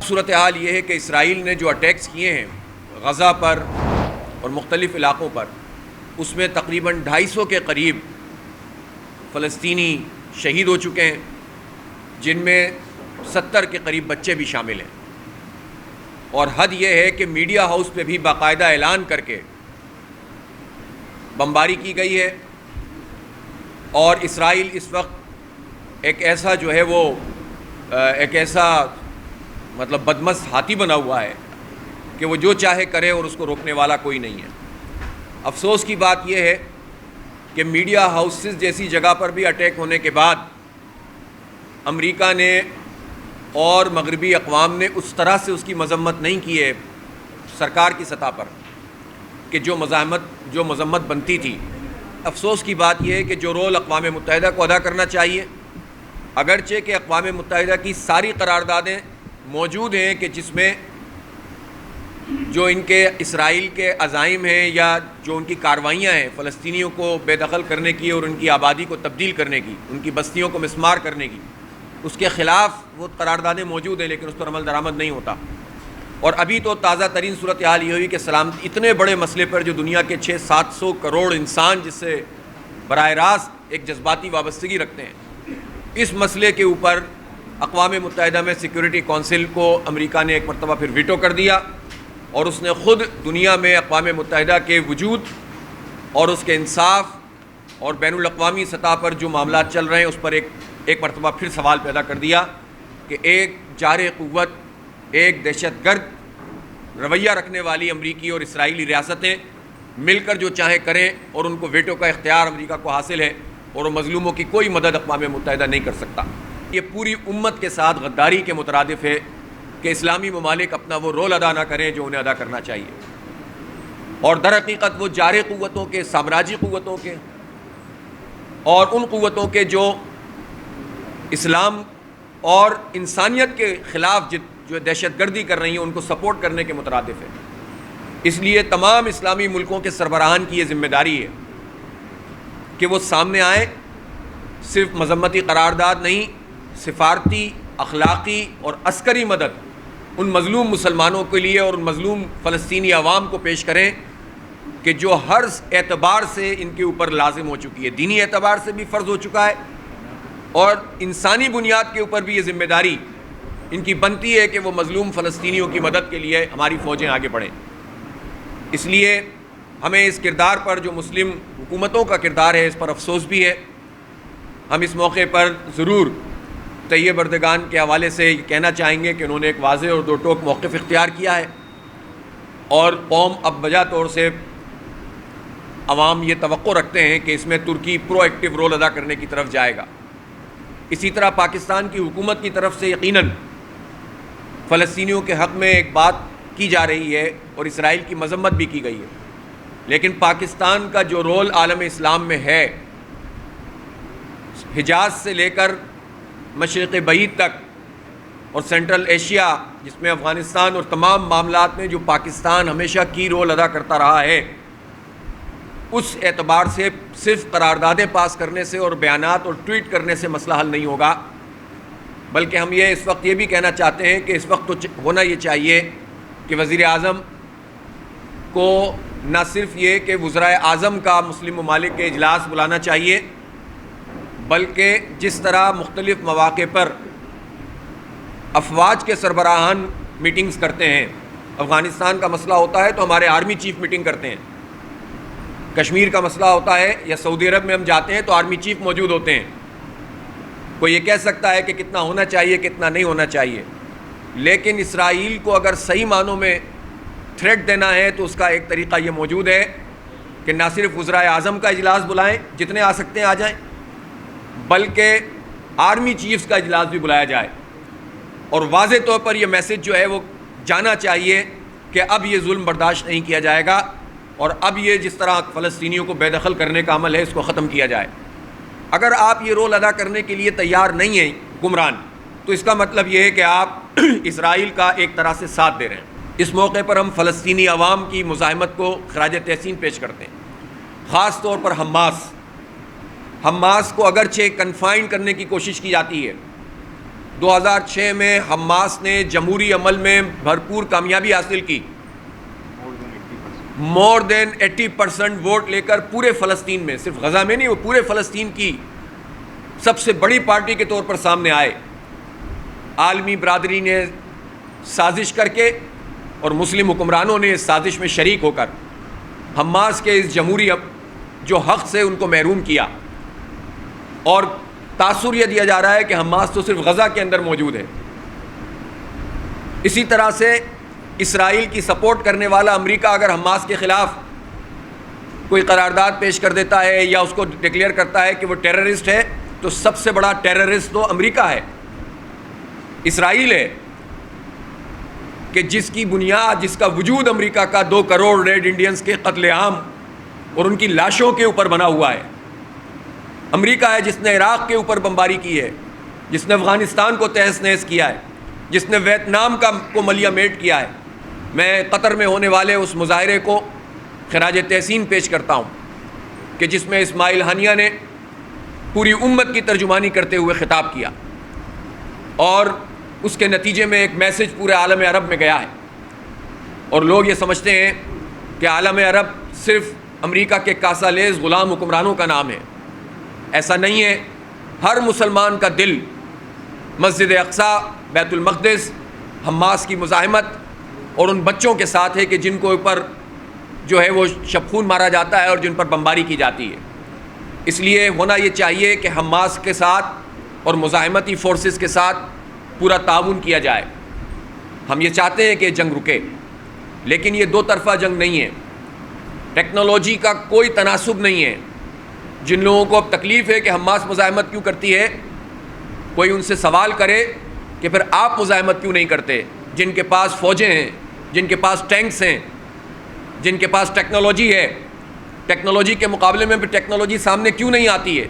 صورتحال یہ ہے کہ اسرائیل نے جو اٹیکس کیے ہیں غزہ پر اور مختلف علاقوں پر، اس میں تقریباً 250 کے قریب فلسطینی شہید ہو چکے ہیں، جن میں 70 کے قریب بچے بھی شامل ہیں۔ اور حد یہ ہے کہ میڈیا ہاؤس پہ بھی باقاعدہ اعلان کر کے بمباری کی گئی ہے، اور اسرائیل اس وقت ایک ایسا مطلب بدمست ہاتھی بنا ہوا ہے کہ وہ جو چاہے کرے اور اس کو روکنے والا کوئی نہیں ہے۔ افسوس کی بات یہ ہے کہ میڈیا ہاؤسز جیسی جگہ پر بھی اٹیک ہونے کے بعد امریکہ نے اور مغربی اقوام نے اس طرح سے اس کی مذمت نہیں کی ہے سرکار کی سطح پر کہ جو مذمت بنتی تھی۔ افسوس کی بات یہ ہے کہ جو رول اقوام متحدہ کو ادا کرنا چاہیے، اگرچہ کہ اقوام متحدہ کی ساری قراردادیں موجود ہیں کہ جس میں جو ان کے اسرائیل کے عزائم ہیں یا جو ان کی کارروائیاں ہیں فلسطینیوں کو بے دخل کرنے کی اور ان کی آبادی کو تبدیل کرنے کی، ان کی بستیوں کو مسمار کرنے کی، اس کے خلاف وہ قراردادیں موجود ہیں، لیکن اس پر عمل درآمد نہیں ہوتا۔ اور ابھی تو تازہ ترین صورتحال یہ ہوئی کہ سلامتی اتنے بڑے مسئلے پر جو دنیا کے 600-700 کروڑ انسان جس سے براہ راست ایک جذباتی وابستگی رکھتے ہیں، اس مسئلے کے اوپر اقوام متحدہ میں سیکورٹی کونسل کو امریکہ نے ایک مرتبہ پھر ویٹو کر دیا، اور اس نے خود دنیا میں اقوام متحدہ کے وجود اور اس کے انصاف اور بین الاقوامی سطح پر جو معاملات چل رہے ہیں اس پر ایک مرتبہ پھر سوال پیدا کر دیا کہ ایک جارح قوت، ایک دہشت گرد رویہ رکھنے والی امریکی اور اسرائیلی ریاستیں مل کر جو چاہیں کریں، اور ان کو ویٹو کا اختیار امریکہ کو حاصل ہے، اور وہ مظلوموں کی کوئی مدد اقوام متحدہ نہیں کر سکتا۔ یہ پوری امت کے ساتھ غداری کے مترادف ہے کہ اسلامی ممالک اپنا وہ رول ادا نہ کریں جو انہیں ادا کرنا چاہیے، اور در حقیقت وہ جارح قوتوں کے، سامراجی قوتوں کے اور ان قوتوں کے جو اسلام اور انسانیت کے خلاف جو دہشت گردی کر رہی ہیں ان کو سپورٹ کرنے کے مترادف ہے۔ اس لیے تمام اسلامی ملکوں کے سربراہان کی یہ ذمہ داری ہے کہ وہ سامنے آئیں، صرف مذمتی قرارداد نہیں، سفارتی، اخلاقی اور عسکری مدد ان مظلوم مسلمانوں کے لیے اور ان مظلوم فلسطینی عوام کو پیش کریں کہ جو ہر اعتبار سے ان کے اوپر لازم ہو چکی ہے، دینی اعتبار سے بھی فرض ہو چکا ہے، اور انسانی بنیاد کے اوپر بھی یہ ذمہ داری ان کی بنتی ہے کہ وہ مظلوم فلسطینیوں کی مدد کے لیے ہماری فوجیں آگے بڑھیں۔ اس لیے ہمیں اس کردار پر جو مسلم حکومتوں کا کردار ہے اس پر افسوس بھی ہے۔ ہم اس موقع پر ضرور طیب اردگان کے حوالے سے یہ کہنا چاہیں گے کہ انہوں نے ایک واضح اور دو ٹوک موقف اختیار کیا ہے، اور قوم اب بجا طور سے عوام یہ توقع رکھتے ہیں کہ اس میں ترکی پرو ایکٹیو رول ادا کرنے کی طرف جائے گا۔ اسی طرح پاکستان کی حکومت کی طرف سے یقیناً فلسطینیوں کے حق میں ایک بات کی جا رہی ہے اور اسرائیل کی مذمت بھی کی گئی ہے، لیکن پاکستان کا جو رول عالم اسلام میں ہے، حجاز سے لے کر مشرق بعید تک اور سینٹرل ایشیا جس میں افغانستان اور تمام معاملات میں جو پاکستان ہمیشہ کی رول ادا کرتا رہا ہے، اس اعتبار سے صرف قراردادیں پاس کرنے سے اور بیانات اور ٹویٹ کرنے سے مسئلہ حل نہیں ہوگا، بلکہ ہم اس وقت یہ بھی کہنا چاہتے ہیں کہ اس وقت تو ہونا یہ چاہیے کہ وزیر اعظم کو نہ صرف یہ کہ وزرائے اعظم کا مسلم ممالک کے اجلاس بلانا چاہیے، بلکہ جس طرح مختلف مواقع پر افواج کے سربراہان میٹنگز کرتے ہیں، افغانستان کا مسئلہ ہوتا ہے تو ہمارے آرمی چیف میٹنگ کرتے ہیں، کشمیر کا مسئلہ ہوتا ہے یا سعودی عرب میں ہم جاتے ہیں تو آرمی چیف موجود ہوتے ہیں۔ کوئی یہ کہہ سکتا ہے کہ کتنا ہونا چاہیے کتنا نہیں ہونا چاہیے، لیکن اسرائیل کو اگر صحیح معنوں میں تھریٹ دینا ہے تو اس کا ایک طریقہ یہ موجود ہے کہ نہ صرف وزرائے اعظم کا اجلاس بلائیں، جتنے آ سکتے ہیں آ جائیں، بلکہ آرمی چیفز کا اجلاس بھی بلایا جائے، اور واضح طور پر یہ میسج جو ہے وہ جانا چاہیے کہ اب یہ ظلم برداشت نہیں کیا جائے گا، اور اب یہ جس طرح فلسطینیوں کو بے دخل کرنے کا عمل ہے اس کو ختم کیا جائے۔ اگر آپ یہ رول ادا کرنے کے لیے تیار نہیں ہیں حکمران، تو اس کا مطلب یہ ہے کہ آپ اسرائیل کا ایک طرح سے ساتھ دے رہے ہیں۔ اس موقع پر ہم فلسطینی عوام کی مزاحمت کو خراج تحسین پیش کرتے ہیں، خاص طور پر حماس کو اگرچہ کنفائن کرنے کی کوشش کی جاتی ہے، 2006 میں حماس نے جمہوری عمل میں بھرپور کامیابی حاصل کی، مور دین 80% ووٹ لے کر پورے فلسطین میں، صرف غزہ میں نہیں، وہ پورے فلسطین کی سب سے بڑی پارٹی کے طور پر سامنے آئے۔ عالمی برادری نے سازش کر کے اور مسلم حکمرانوں نے اس سازش میں شریک ہو کر حماس کے اس جمہوری جو حق سے ان کو محروم کیا، اور تاثر یہ دیا جا رہا ہے کہ حماس تو صرف غزہ کے اندر موجود ہے۔ اسی طرح سے اسرائیل کی سپورٹ کرنے والا امریکہ اگر حماس کے خلاف کوئی قرارداد پیش کر دیتا ہے یا اس کو ڈکلیئر کرتا ہے کہ وہ ٹیررسٹ ہے، تو سب سے بڑا ٹیررسٹ تو امریکہ ہے، اسرائیل ہے، کہ جس کی بنیاد، جس کا وجود امریکہ کا 2 کروڑ ریڈ انڈینز کے قتل عام اور ان کی لاشوں کے اوپر بنا ہوا ہے۔ امریکہ ہے جس نے عراق کے اوپر بمباری کی ہے، جس نے افغانستان کو تہس نہس کیا ہے، جس نے ویتنام کو ملیہ میٹ کیا ہے۔ میں قطر میں ہونے والے اس مظاہرے کو خراج تحسین پیش کرتا ہوں کہ جس میں اسماعیل ہانیہ نے پوری امت کی ترجمانی کرتے ہوئے خطاب کیا، اور اس کے نتیجے میں ایک میسج پورے عالم عرب میں گیا ہے، اور لوگ یہ سمجھتے ہیں کہ عالم عرب صرف امریکہ کے کاسہ لیز غلام حکمرانوں کا نام ہے۔ ایسا نہیں ہے، ہر مسلمان کا دل مسجد اقصیٰ، بیت المقدس، حماس کی مزاحمت اور ان بچوں کے ساتھ ہے کہ جن کو اوپر جو ہے وہ شب خون مارا جاتا ہے اور جن پر بمباری کی جاتی ہے۔ اس لیے ہونا یہ چاہیے کہ حماس کے ساتھ اور مزاحمتی فورسز کے ساتھ پورا تعاون کیا جائے۔ ہم یہ چاہتے ہیں کہ جنگ رکے، لیکن یہ 2 طرفہ جنگ نہیں ہے، ٹیکنالوجی کا کوئی تناسب نہیں ہے۔ جن لوگوں کو اب تکلیف ہے کہ حماس مزاحمت کیوں کرتی ہے، کوئی ان سے سوال کرے کہ پھر آپ مزاحمت کیوں نہیں کرتے؟ جن کے پاس فوجیں ہیں، جن کے پاس ٹینکس ہیں، جن کے پاس ٹیکنالوجی ہے، ٹیکنالوجی کے مقابلے میں پھر ٹیکنالوجی سامنے کیوں نہیں آتی ہے؟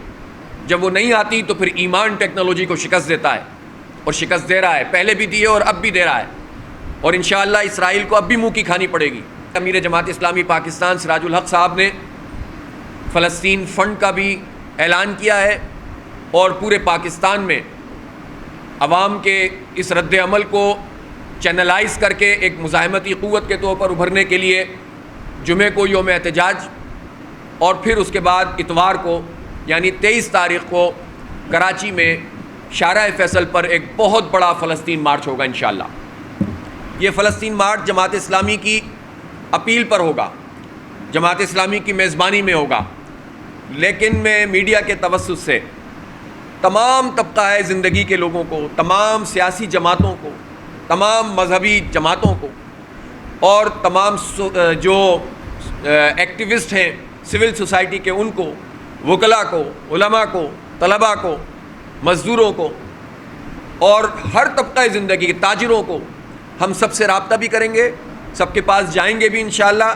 جب وہ نہیں آتی تو پھر ایمان ٹیکنالوجی کو شکست دیتا ہے، اور شکست دے رہا ہے، پہلے بھی دی ہے اور اب بھی دے رہا ہے، اور انشاءاللہ اسرائیل کو اب بھی منہ کی کھانی پڑے گی۔ امیر جماعت اسلامی پاکستان سراج الحق صاحب نے فلسطین فنڈ کا بھی اعلان کیا ہے، اور پورے پاکستان میں عوام کے اس رد عمل کو چینلائز کر کے ایک مزاحمتی قوت کے طور پر ابھرنے کے لیے جمعے کو یوم احتجاج، اور پھر اس کے بعد اتوار کو یعنی 23 تاریخ کو کراچی میں شارع فیصل پر ایک بہت بڑا فلسطین مارچ ہوگا انشاءاللہ۔ یہ فلسطین مارچ جماعت اسلامی کی اپیل پر ہوگا، جماعت اسلامی کی میزبانی میں ہوگا، لیکن میں میڈیا کے توسط سے تمام طبقہ زندگی کے لوگوں کو، تمام سیاسی جماعتوں کو، تمام مذہبی جماعتوں کو، اور تمام جو ایکٹیوسٹ ہیں سول سوسائٹی کے، ان کو، وکلاء کو، علماء کو، طلباء کو، مزدوروں کو، اور ہر طبقہ زندگی کے تاجروں کو، ہم سب سے رابطہ بھی کریں گے، سب کے پاس جائیں گے بھی انشاءاللہ،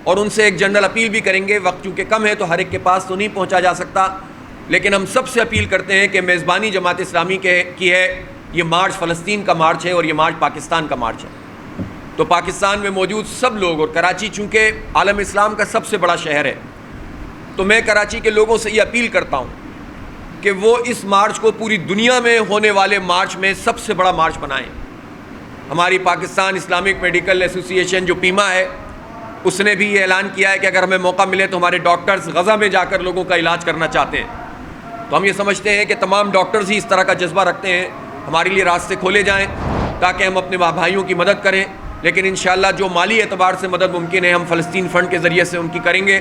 اور ان سے ایک جنرل اپیل بھی کریں گے۔ وقت چونکہ کم ہے تو ہر ایک کے پاس تو نہیں پہنچا جا سکتا، لیکن ہم سب سے اپیل کرتے ہیں کہ میزبانی جماعت اسلامی کی ہے، یہ مارچ فلسطین کا مارچ ہے اور یہ مارچ پاکستان کا مارچ ہے۔ تو پاکستان میں موجود سب لوگ، اور کراچی چونکہ عالم اسلام کا سب سے بڑا شہر ہے، تو میں کراچی کے لوگوں سے یہ اپیل کرتا ہوں کہ وہ اس مارچ کو پوری دنیا میں ہونے والے مارچ میں سب سے بڑا مارچ بنائیں۔ ہماری پاکستان اسلامک میڈیکل ایسوسی ایشن جو پیما ہے، اس نے بھی یہ اعلان کیا ہے کہ اگر ہمیں موقع ملے تو ہمارے ڈاکٹرز غزہ میں جا کر لوگوں کا علاج کرنا چاہتے ہیں۔ تو ہم یہ سمجھتے ہیں کہ تمام ڈاکٹرز ہی اس طرح کا جذبہ رکھتے ہیں، ہمارے لیے راستے کھولے جائیں تاکہ ہم اپنے بھائیوں کی مدد کریں، لیکن انشاءاللہ جو مالی اعتبار سے مدد ممکن ہے ہم فلسطین فنڈ کے ذریعے سے ان کی کریں گے۔